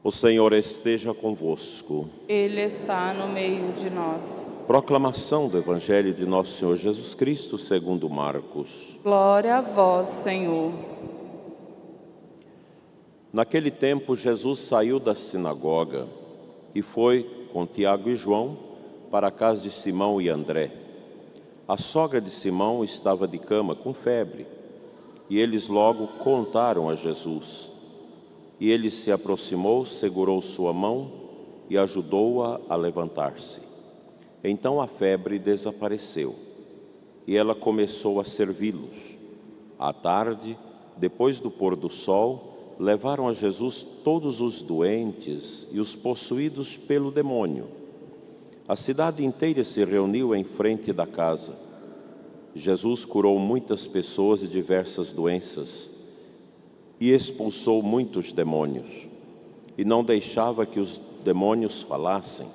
O Senhor esteja convosco. Ele está no meio de nós. Proclamação do Evangelho de Nosso Senhor Jesus Cristo segundo Marcos. Glória a vós, Senhor. Naquele tempo, Jesus saiu da sinagoga e foi com Tiago e João para a casa de Simão e André. A sogra de Simão estava de cama com febre, e eles logo contaram a Jesus. E ele se aproximou, segurou sua mão e ajudou-a a levantar-se. Então a febre desapareceu, e ela começou a servi-los. À tarde, depois do pôr do sol, levaram a Jesus todos os doentes e os possuídos pelo demônio. A cidade inteira se reuniu em frente da casa. Jesus curou muitas pessoas de diversas doenças e expulsou muitos demônios. E não deixava que os demônios falassem,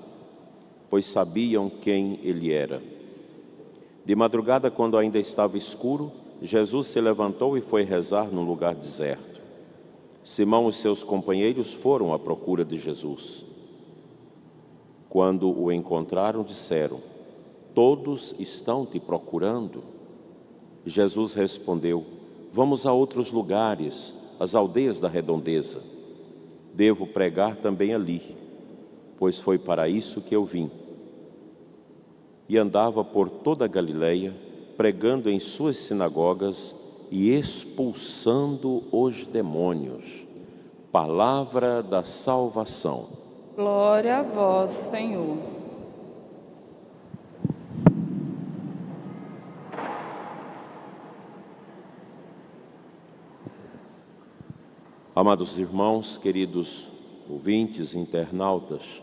pois sabiam quem ele era. De madrugada, quando ainda estava escuro, Jesus se levantou e foi rezar num lugar deserto. Simão e seus companheiros foram à procura de Jesus. Quando o encontraram, disseram: "Todos estão te procurando." Jesus respondeu: "Vamos a outros lugares, às aldeias da redondeza. Devo pregar também ali, pois foi para isso que eu vim." E andava por toda a Galileia, pregando em suas sinagogas e expulsando os demônios. Palavra da salvação. Glória a vós, Senhor. Amados irmãos, queridos ouvintes, internautas,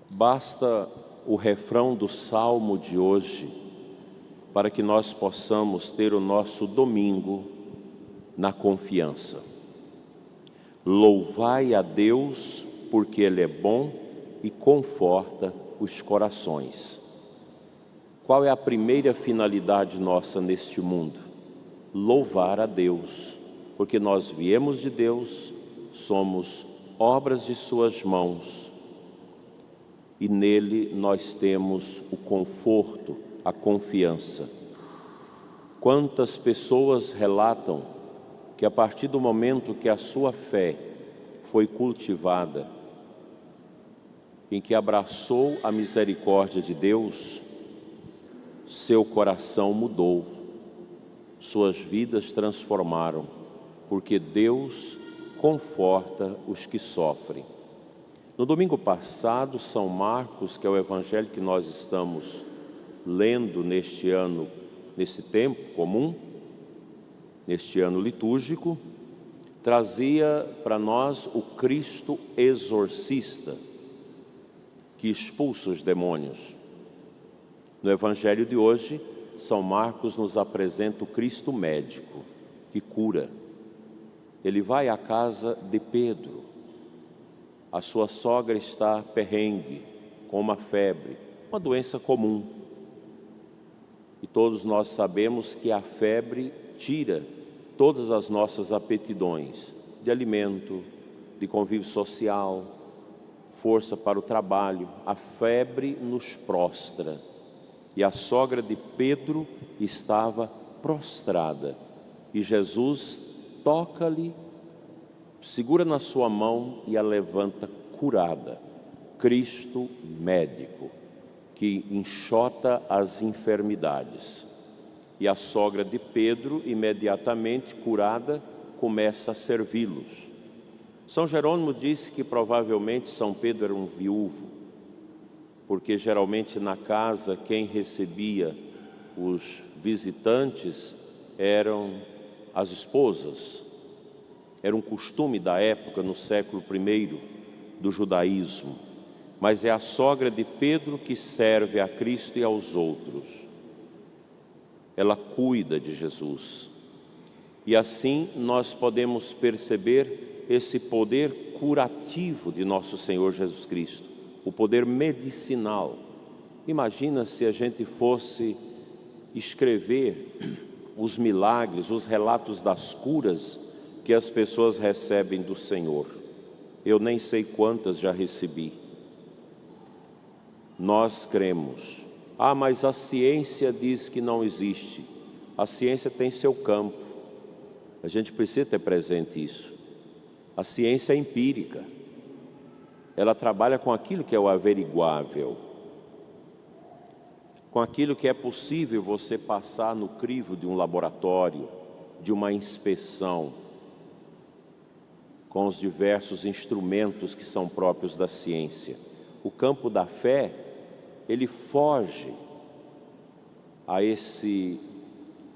basta o refrão do salmo de hoje para que nós possamos ter o nosso domingo na confiança. Louvai a Deus, porque Ele é bom e conforta os corações. Qual é a primeira finalidade nossa neste mundo? Louvar a Deus, porque nós viemos de Deus, somos obras de suas mãos, e nele nós temos o conforto, a confiança. Quantas pessoas relatam que a partir do momento que a sua fé foi cultivada, em que abraçou a misericórdia de Deus, seu coração mudou, suas vidas transformaram, porque Deus conforta os que sofrem. No domingo passado, São Marcos, que é o evangelho que nós estamos lendo neste ano, nesse tempo comum, neste ano litúrgico, trazia para nós o Cristo exorcista, que expulsa os demônios. No evangelho de hoje, São Marcos nos apresenta o Cristo médico, que cura. Ele vai à casa de Pedro. A sua sogra está perrengue, com uma febre, uma doença comum. E todos nós sabemos que a febre tira todas as nossas aptidões de alimento, de convívio social, força para o trabalho. A febre nos prostra. E a sogra de Pedro estava prostrada. E Jesus toca-lhe, segura na sua mão e a levanta curada. Cristo médico, que enxota as enfermidades. E a sogra de Pedro, imediatamente curada, começa a servi-los. São Jerônimo disse que provavelmente São Pedro era um viúvo, porque geralmente na casa quem recebia os visitantes eram as esposas. Era um costume da época, no século I do judaísmo. Mas é a sogra de Pedro que serve a Cristo e aos outros. Ela cuida de Jesus. E assim nós podemos perceber esse poder curativo de nosso Senhor Jesus Cristo, o poder medicinal. Imagina se a gente fosse escrever os milagres, os relatos das curas que as pessoas recebem do Senhor. eu nem sei quantas já recebi. Nós cremos. Ah, mas a ciência diz que não existe. A ciência tem seu campo. A gente precisa ter presente isso. A ciência é empírica. Ela trabalha com aquilo que é o averiguável, com aquilo que é possível você passar no crivo de um laboratório, de uma inspeção, com os diversos instrumentos que são próprios da ciência. O campo da fé, ele foge a esse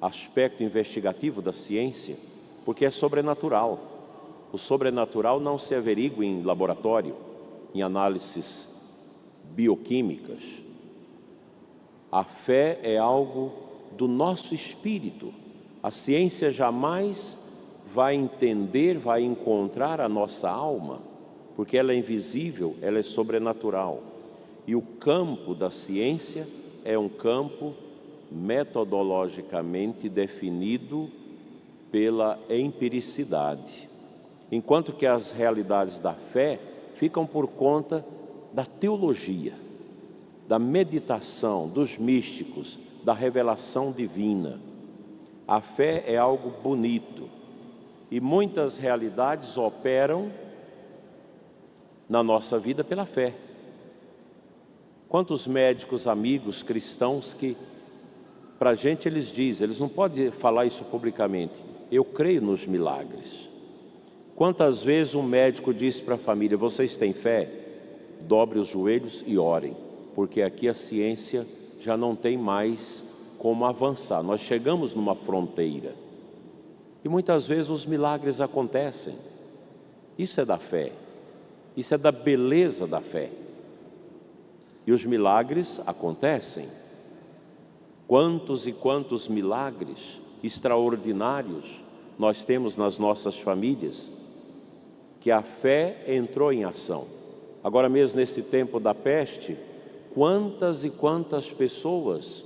aspecto investigativo da ciência, porque é sobrenatural. O sobrenatural não se averigua em laboratório, em análises bioquímicas. A fé é algo do nosso espírito. A ciência jamais vai entender, vai encontrar a nossa alma, porque ela é invisível, ela é sobrenatural. E o campo da ciência é um campo metodologicamente definido pela empiricidade, enquanto que as realidades da fé ficam por conta da teologia, da meditação, dos místicos, da revelação divina. A fé é algo bonito e muitas realidades operam na nossa vida pela fé. Quantos médicos, amigos, cristãos que, para a gente eles dizem, eles não podem falar isso publicamente, eu creio nos milagres. Quantas vezes um médico disse para a família, vocês têm fé? Dobre os joelhos e orem, porque aqui a ciência já não tem mais como avançar. Nós chegamos numa fronteira. E muitas vezes os milagres acontecem. Isso é da fé. Isso é da beleza da fé. E os milagres acontecem. Quantos e quantos milagres extraordinários nós temos nas nossas famílias, que a fé entrou em ação. Agora mesmo nesse tempo da peste, quantas e quantas pessoas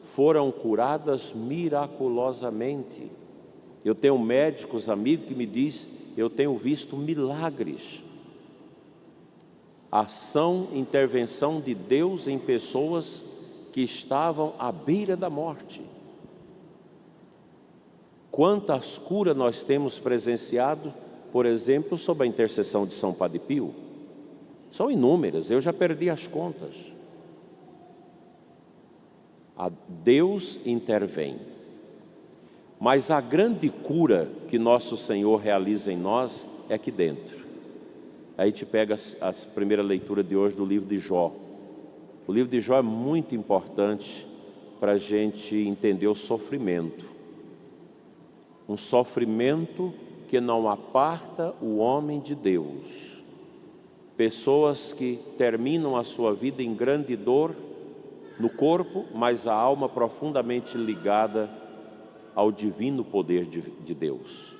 foram curadas miraculosamente. Eu tenho médicos, amigos, que me dizem, eu tenho visto milagres. Ação, intervenção de Deus em pessoas que estavam à beira da morte. Quantas curas nós temos presenciado, por exemplo, sob a intercessão de São Padre Pio? São inúmeras, eu já perdi as contas. Deus intervém. Mas a grande cura que nosso Senhor realiza em nós é aqui dentro. Aí te pega a primeira leitura de hoje do livro de Jó. O livro de Jó é muito importante para a gente entender o sofrimento. Um sofrimento que não aparta o homem de Deus. Pessoas que terminam a sua vida em grande dor no corpo, mas a alma profundamente ligada ao divino poder de Deus.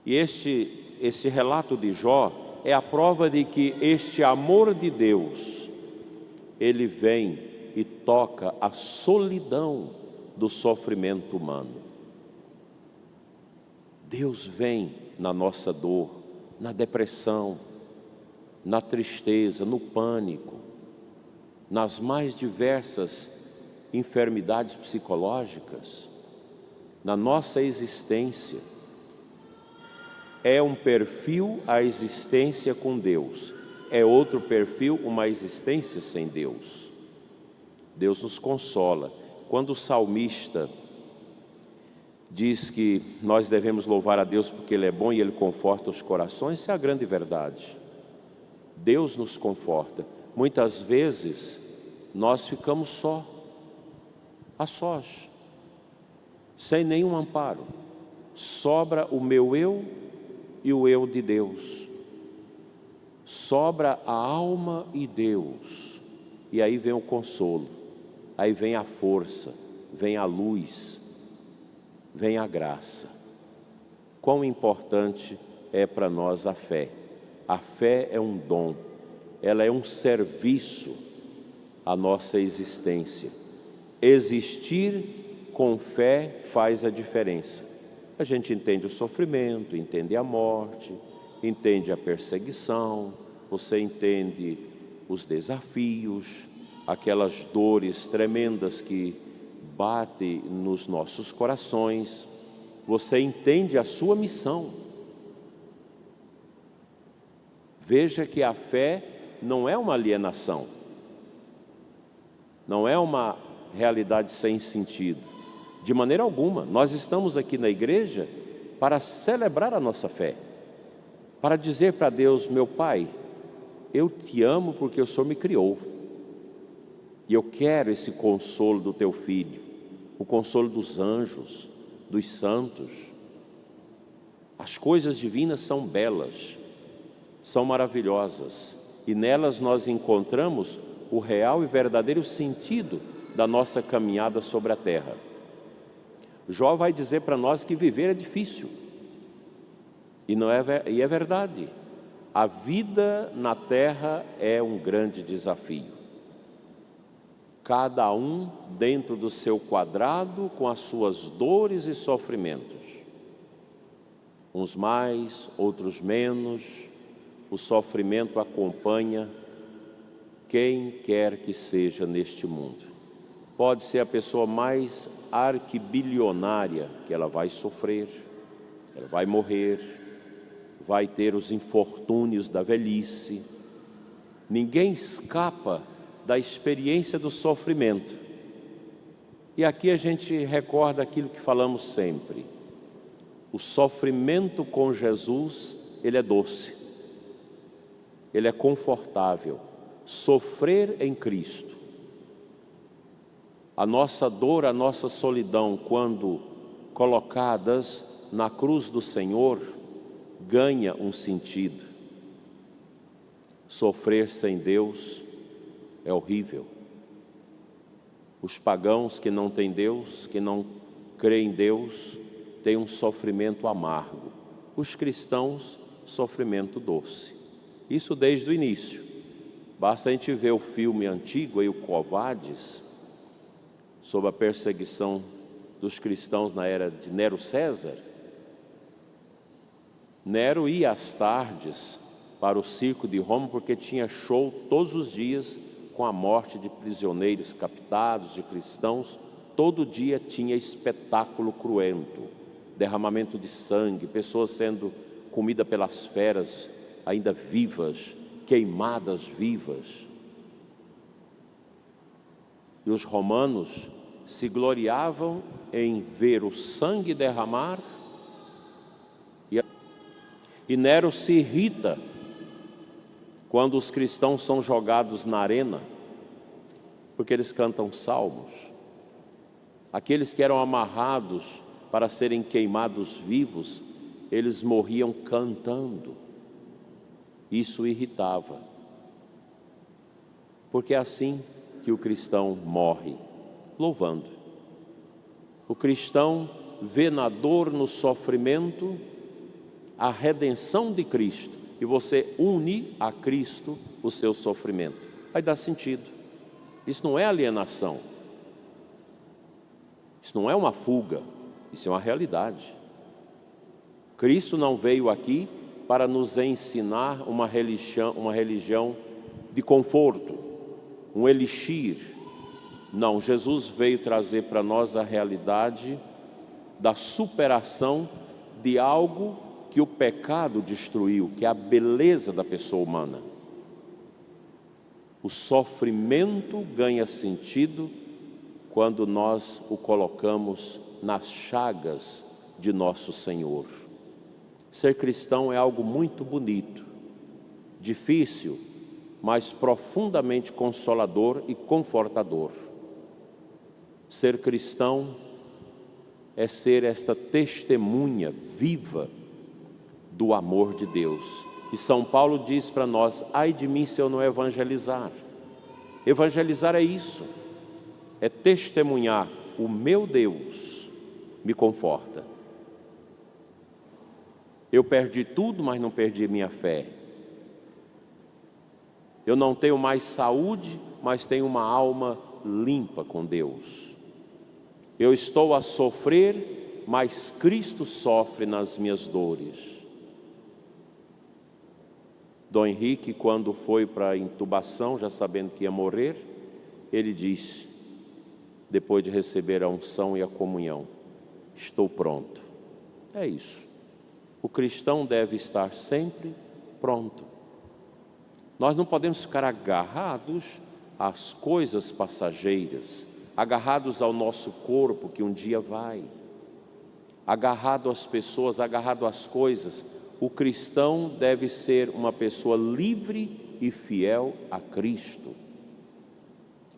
E esse relato de Jó é a prova de que este amor de Deus, ele vem e toca a solidão do sofrimento humano. Deus vem na nossa dor, na depressão, na tristeza, no pânico, nas mais diversas enfermidades psicológicas, na nossa existência. É um perfil a existência com Deus, é outro perfil uma existência sem Deus. Deus nos consola. Quando o salmista diz que nós devemos louvar a Deus porque Ele é bom e Ele conforta os corações, isso é a grande verdade. Deus nos conforta. Muitas vezes nós ficamos a sós, sem nenhum amparo. Sobra o meu eu e o eu de Deus. Sobra a alma e Deus. E aí vem o consolo, aí vem a força, vem a luz, vem a graça. Quão importante é para nós a fé. A fé é um dom, ela é um serviço à nossa existência. Existir com fé faz a diferença. A gente entende o sofrimento, entende a morte, entende a perseguição, você entende os desafios, aquelas dores tremendas que batem nos nossos corações. Você entende a sua missão. Veja que a fé não é uma alienação, não é uma realidade sem sentido, de maneira alguma. Nós estamos aqui na igreja para celebrar a nossa fé, para dizer para Deus: meu Pai, eu te amo porque o Senhor me criou, e eu quero esse consolo do teu Filho, o consolo dos anjos, dos santos. As coisas divinas são belas, são maravilhosas, e nelas nós encontramos o real e verdadeiro sentido da nossa caminhada sobre a terra. Jó vai dizer para nós que viver é difícil, e é verdade. A vida na terra é um grande desafio. Cada um dentro do seu quadrado, com as suas dores e sofrimentos. Uns mais, outros menos. O sofrimento acompanha quem quer que seja neste mundo. Pode ser a pessoa mais arquibilionária, que ela vai sofrer, ela vai morrer, vai ter os infortúnios da velhice. Ninguém escapa da experiência do sofrimento. E aqui a gente recorda aquilo que falamos sempre: o sofrimento com Jesus, ele é doce, ele é confortável. Sofrer em Cristo, a nossa dor, a nossa solidão, quando colocadas na cruz do Senhor, ganha um sentido. Sofrer sem Deus é horrível. Os pagãos que não têm Deus, que não creem em Deus, têm um sofrimento amargo. Os cristãos, sofrimento doce. Isso desde o início. Basta a gente ver o filme antigo, aí, o Covades, sobre a perseguição dos cristãos na era de Nero César. Nero ia às tardes para o circo de Roma, porque tinha show todos os dias com a morte de prisioneiros captados, de cristãos. Todo dia tinha espetáculo cruento, derramamento de sangue, pessoas sendo comidas pelas feras, ainda vivas, queimadas vivas. E os romanos se gloriavam em ver o sangue derramar, e Nero se irrita quando os cristãos são jogados na arena, porque eles cantam salmos. Aqueles que eram amarrados para serem queimados vivos, eles morriam cantando. Isso irritava, porque é assim que o cristão morre, louvando. O cristão vê na dor, no sofrimento, a redenção de Cristo, e você une a Cristo o seu sofrimento. Aí dá sentido. Isso não é alienação, isso não é uma fuga, isso é uma realidade. Cristo não veio aqui para nos ensinar uma religião de conforto, um elixir. Não, Jesus veio trazer para nós a realidade da superação de algo que o pecado destruiu, que é a beleza da pessoa humana. O sofrimento ganha sentido quando nós o colocamos nas chagas de nosso Senhor. Ser cristão é algo muito bonito, difícil, mas profundamente consolador e confortador. Ser cristão é ser esta testemunha viva do amor de Deus. E São Paulo diz para nós: ai de mim se eu não evangelizar. Evangelizar é isso, é testemunhar: o meu Deus me conforta. Eu perdi tudo, mas não perdi minha fé. Eu não tenho mais saúde, mas tenho uma alma limpa com Deus. Eu estou a sofrer, mas Cristo sofre nas minhas dores. Dom Henrique, quando foi para a intubação, já sabendo que ia morrer, ele disse, depois de receber a unção e a comunhão, estou pronto. É isso. O cristão deve estar sempre pronto. Nós não podemos ficar agarrados às coisas passageiras, agarrados ao nosso corpo que um dia vai, agarrado às pessoas, agarrado às coisas. O cristão deve ser uma pessoa livre e fiel a Cristo.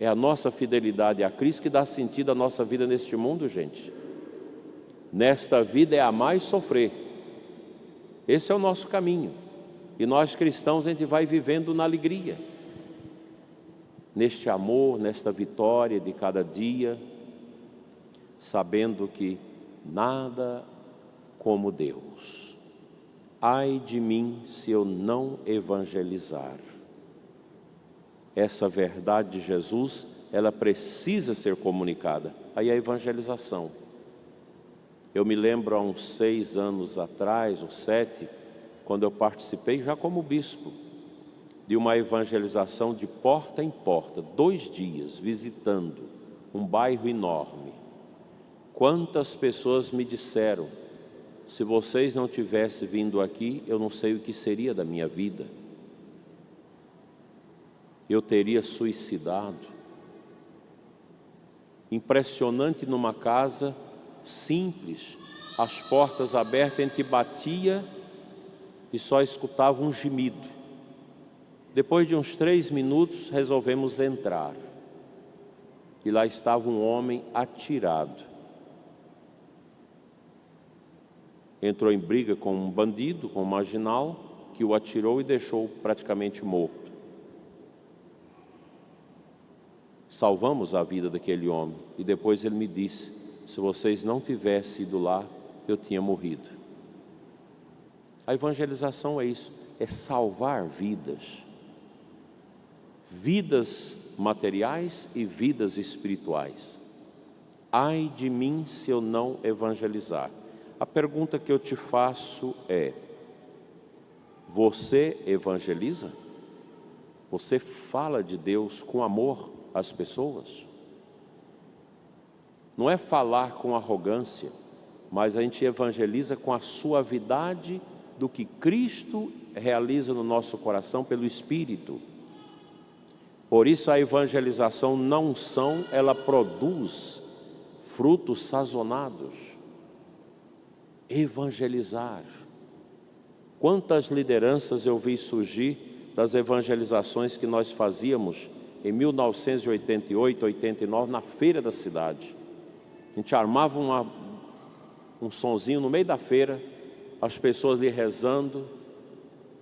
É a nossa fidelidade a Cristo que dá sentido à nossa vida neste mundo, gente. Nesta vida é amar e sofrer. Esse é o nosso caminho. E nós cristãos, a gente vai vivendo na alegria, neste amor, nesta vitória de cada dia, sabendo que nada como Deus. Ai de mim se eu não evangelizar. Essa verdade de Jesus, ela precisa ser comunicada. Aí a evangelização. Eu me lembro há uns 6 anos atrás, ou 7, quando eu participei já como bispo, de uma evangelização de porta em porta, 2 dias, visitando um bairro enorme. Quantas pessoas me disseram, se vocês não tivessem vindo aqui, eu não sei o que seria da minha vida. Eu teria suicidado. Impressionante, numa casa simples, as portas abertas, a gente batia e só escutava um gemido. Depois de uns 3 minutos, resolvemos entrar. E lá estava um homem atirado. Entrou em briga com um bandido, com um marginal, que o atirou e deixou praticamente morto. Salvamos a vida daquele homem. E depois ele me disse, se vocês não tivessem ido lá, eu tinha morrido. A evangelização é isso, é salvar vidas. Vidas materiais e vidas espirituais. Ai de mim se eu não evangelizar. A pergunta que eu te faço é, você evangeliza? Você fala de Deus com amor às pessoas? Não é falar com arrogância, mas a gente evangeliza com a suavidade do que Cristo realiza no nosso coração pelo Espírito. Por isso a evangelização na unção, ela produz frutos sazonados. Evangelizar. Quantas lideranças eu vi surgir das evangelizações que nós fazíamos em 1988, 89, na feira da cidade. A gente armava um sonzinho no meio da feira, as pessoas ali rezando,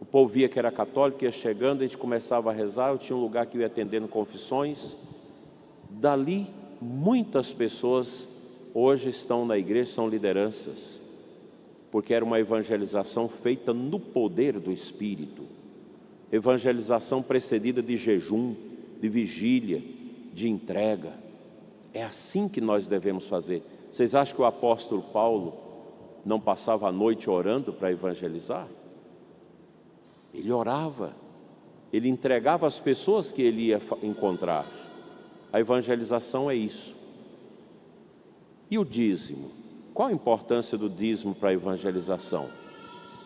o povo via que era católico, ia chegando, a gente começava a rezar, eu tinha um lugar que eu ia atendendo confissões. Dali, muitas pessoas hoje estão na igreja, são lideranças, porque era uma evangelização feita no poder do Espírito. Evangelização precedida de jejum, de vigília, de entrega. É assim que nós devemos fazer. Vocês acham que o apóstolo Paulo não passava a noite orando para evangelizar? Ele orava, ele entregava as pessoas que ele ia encontrar. A evangelização é isso. E o dízimo? Qual a importância do dízimo para a evangelização?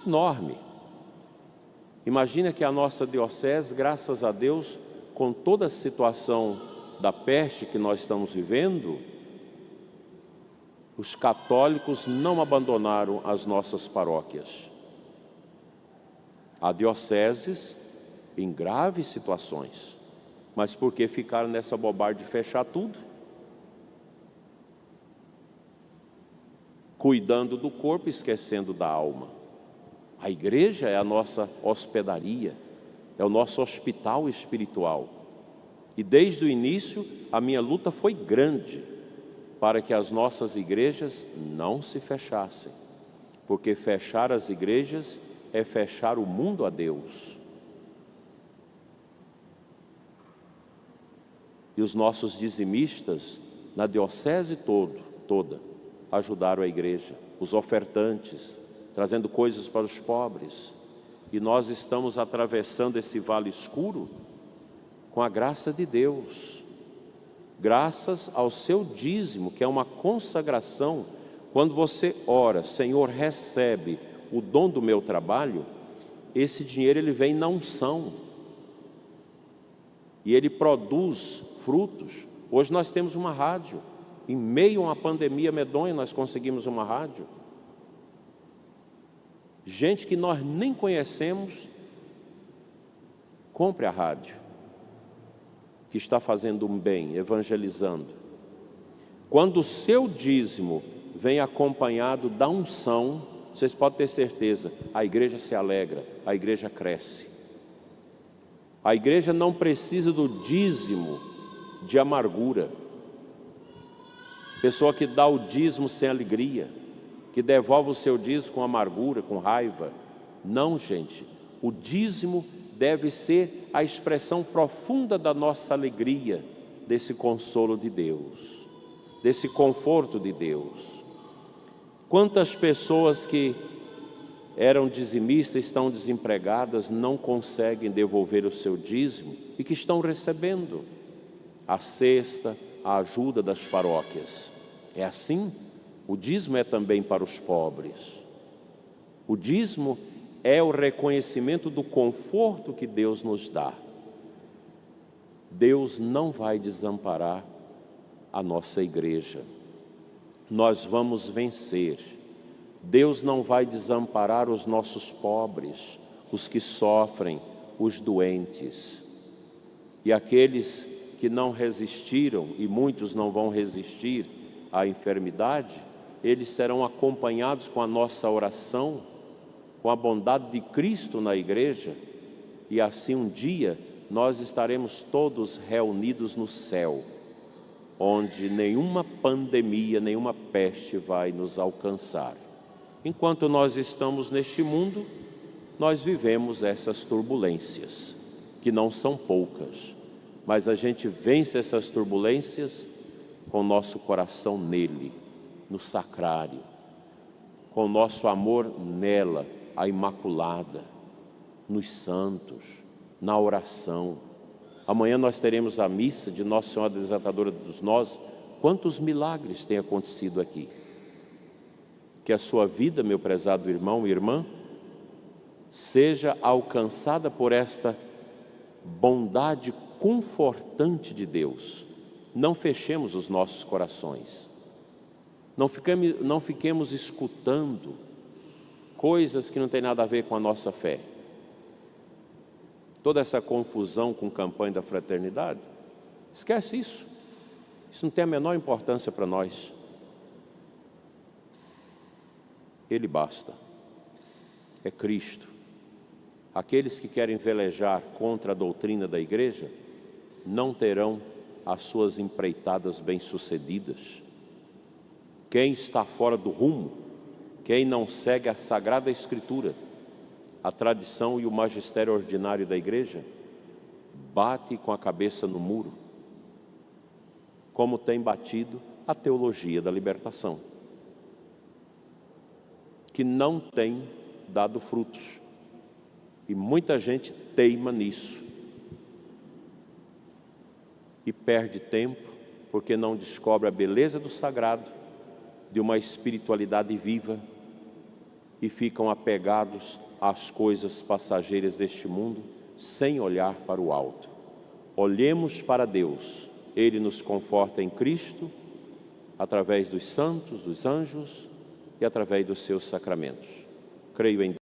Enorme. Imagina que a nossa diocese, graças a Deus, com toda a situação da peste que nós estamos vivendo, os católicos não abandonaram as nossas paróquias. Há dioceses em graves situações, mas por que ficaram nessa bobagem de fechar tudo? Cuidando do corpo, esquecendo da alma. A igreja é a nossa hospedaria, é o nosso hospital espiritual. E desde o início, a minha luta foi grande para que as nossas igrejas não se fechassem. Porque fechar as igrejas é fechar o mundo a Deus. E os nossos dizimistas, na diocese toda, ajudaram a igreja. Os ofertantes, trazendo coisas para os pobres. E nós estamos atravessando esse vale escuro com a graça de Deus, graças ao seu dízimo, que é uma consagração. Quando você ora, Senhor, recebe o dom do meu trabalho, esse dinheiro ele vem na unção e ele produz frutos. Hoje nós temos uma rádio, em meio a uma pandemia medonha nós conseguimos uma rádio. Gente que nós nem conhecemos, compre a rádio, que está fazendo um bem, evangelizando. Quando o seu dízimo vem acompanhado da unção, vocês podem ter certeza, a igreja se alegra, a igreja cresce. A igreja não precisa do dízimo de amargura. Pessoa que dá o dízimo sem alegria, que devolve o seu dízimo com amargura, com raiva. Não, gente, o dízimo deve ser a expressão profunda da nossa alegria, desse consolo de Deus, desse conforto de Deus. Quantas pessoas que eram dizimistas, estão desempregadas, não conseguem devolver o seu dízimo e que estão recebendo a cesta, a ajuda das paróquias. É assim? O dízimo é também para os pobres. O dízimo é o reconhecimento do conforto que Deus nos dá. Deus não vai desamparar a nossa igreja. Nós vamos vencer. Deus não vai desamparar os nossos pobres, os que sofrem, os doentes. E aqueles que não resistiram, e muitos não vão resistir à enfermidade, eles serão acompanhados com a nossa oração, com a bondade de Cristo na igreja, e assim um dia nós estaremos todos reunidos no céu, onde nenhuma pandemia, nenhuma peste vai nos alcançar. Enquanto nós estamos neste mundo, nós vivemos essas turbulências, que não são poucas, mas a gente vence essas turbulências com o nosso coração nele, no sacrário, com o nosso amor nela, a Imaculada, nos santos, na oração. Amanhã nós teremos a missa de Nossa Senhora Desatadora dos Nós. Quantos milagres têm acontecido aqui? Que a sua vida, meu prezado irmão e irmã, seja alcançada por esta bondade confortante de Deus. Não fechemos os nossos corações. Não fiquemos escutando coisas que não têm nada a ver com a nossa fé. Toda essa confusão com campanha da fraternidade, esquece isso. Isso não tem a menor importância para nós. Ele basta. É Cristo. Aqueles que querem velejar contra a doutrina da igreja não terão as suas empreitadas bem-sucedidas. Quem está fora do rumo, quem não segue a Sagrada Escritura, a tradição e o magistério ordinário da igreja, bate com a cabeça no muro, como tem batido a teologia da libertação, que não tem dado frutos. E muita gente teima nisso. E perde tempo, porque não descobre a beleza do sagrado, de uma espiritualidade viva, e ficam apegados às coisas passageiras deste mundo, sem olhar para o alto. Olhemos para Deus. Ele nos conforta em Cristo, através dos santos, dos anjos e através dos seus sacramentos. Creio em